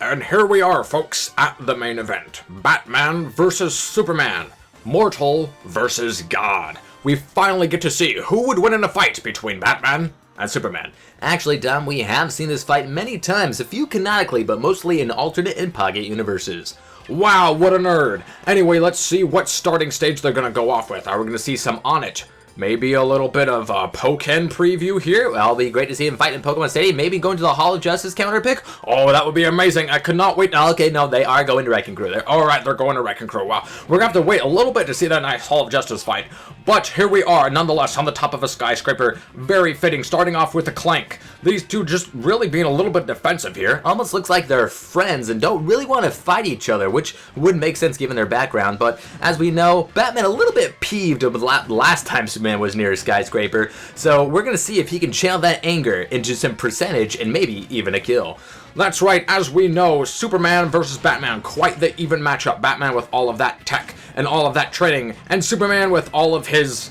And here we are, folks, at the main event. Batman versus Superman. Mortal versus God. We finally get to see who would win in a fight between Batman and Superman. Actually, Dom, we have seen this fight many times, a few canonically, but mostly in alternate and Pocket universes. Wow, what a nerd. Anyway, let's see what starting stage they're gonna go off with. Are we gonna see some Onett? Maybe a little bit of a Pokken preview here. Well, it'll be great to see him fight in Pokemon Stadium. Maybe going to the Hall of Justice counter pick. Oh, that would be amazing. I could not wait. Oh, okay, no, they are going to Wrecking Crew. Alright, they're going to Wrecking Crew. Wow. We're gonna have to wait a little bit to see that nice Hall of Justice fight. But here we are, nonetheless, on the top of a skyscraper. Very fitting, starting off with the Clank. These two just really being a little bit defensive here. Almost looks like they're friends and don't really want to fight each other, which would make sense given their background. But as we know, Batman a little bit peeved of last time Superman was near a skyscraper. So we're going to see if he can channel that anger into some percentage and maybe even a kill. That's right, as we know, Superman versus Batman, quite the even matchup. Batman with all of that tech and all of that training, and Superman with all of his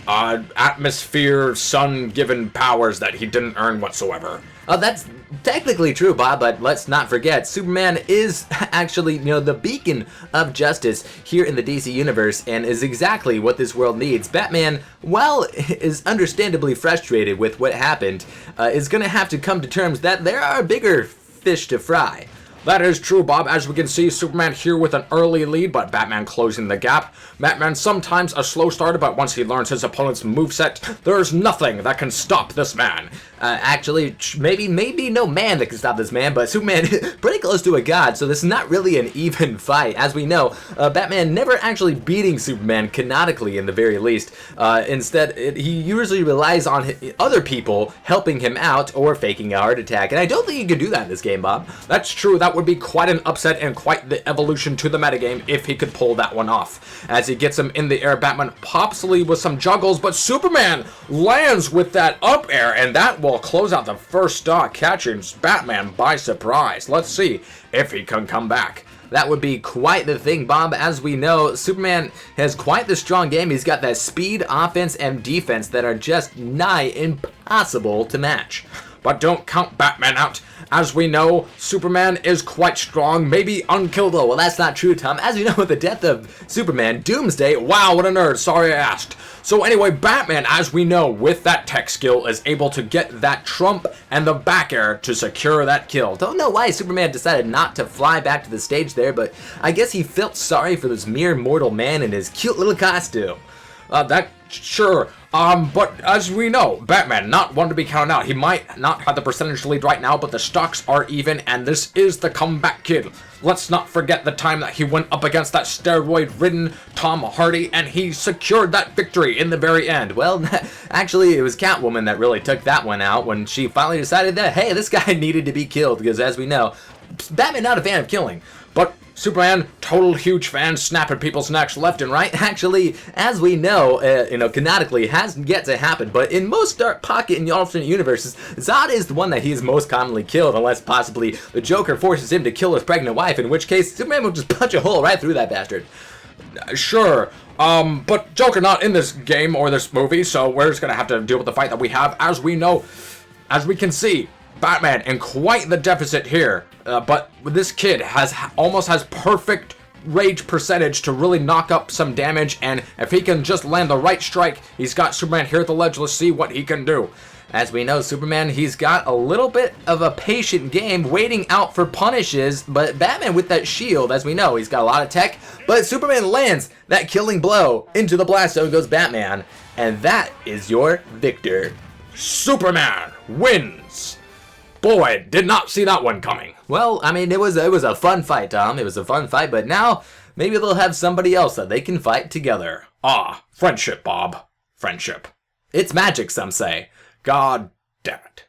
atmosphere, sun-given powers that he didn't earn whatsoever. That's technically true, Bob, but let's not forget, Superman is actually, the beacon of justice here in the DC Universe and is exactly what this world needs. Batman, while is understandably frustrated with what happened, is going to have to come to terms that there are bigger fish to fry. That is true, Bob. As we can see, Superman here with an early lead, but Batman closing the gap. Batman sometimes a slow starter, but once he learns his opponent's moveset, there's nothing that can stop this man. Actually, maybe no man that can stop this man, but Superman pretty close to a god, so this is not really an even fight. As we know, Batman never actually beating Superman canonically in the very least. Instead, he usually relies on other people helping him out or faking a heart attack, and I don't think he can do that in this game, Bob. That's true. That would be quite an upset and quite the evolution to the metagame if he could pull that one off. As he gets him in the air, Batman pops Lee with some juggles, but Superman lands with that up air, and that will close out the first stock, catching Batman by surprise. Let's see if he can come back. That would be quite the thing, Bob. As we know, Superman has quite the strong game. He's got that speed, offense, and defense that are just nigh impossible to match. But don't count Batman out. As we know, Superman is quite strong, maybe unkillable. Well, that's not true, Tom. As we know, with the death of Superman, Doomsday, wow, what a nerd, sorry I asked. So anyway, Batman, as we know, with that tech skill, is able to get that trump and the back air to secure that kill. Don't know why Superman decided not to fly back to the stage there, but I guess he felt sorry for this mere mortal man in his cute little costume. Sure. But as we know, Batman, not one to be counted out. He might not have the percentage lead right now, but the stocks are even, and this is the comeback kid. Let's not forget the time that he went up against that steroid-ridden Tom Hardy, and he secured that victory in the very end. Well, actually, it was Catwoman that really took that one out when she finally decided that, hey, this guy needed to be killed, because as we know, Batman not a fan of killing. But Superman, total huge fan, snapping people's necks left and right. Actually, as we know, canonically, hasn't yet to happen, but in most Dark Pocket and alternate universes, Zod is the one that he is most commonly killed, unless possibly the Joker forces him to kill his pregnant wife, in which case Superman will just punch a hole right through that bastard. Sure. But Joker not in this game or this movie, so we're just gonna have to deal with the fight that we have. As we know, as we can see, Batman in quite the deficit here, but this kid almost has perfect rage percentage to really knock up some damage, and if he can just land the right strike, he's got Superman here at the ledge. Let's see what he can do. As we know, Superman, he's got a little bit of a patient game waiting out for punishes, but Batman with that shield, as we know, he's got a lot of tech, but Superman lands that killing blow into the blast zone, goes Batman, and that is your victor. Superman wins. Boy, did not see that one coming. Well, I mean, it was a fun fight, Tom. It was a fun fight, but now maybe they'll have somebody else that they can fight together. Friendship, Bob. Friendship. It's magic, some say. God damn it.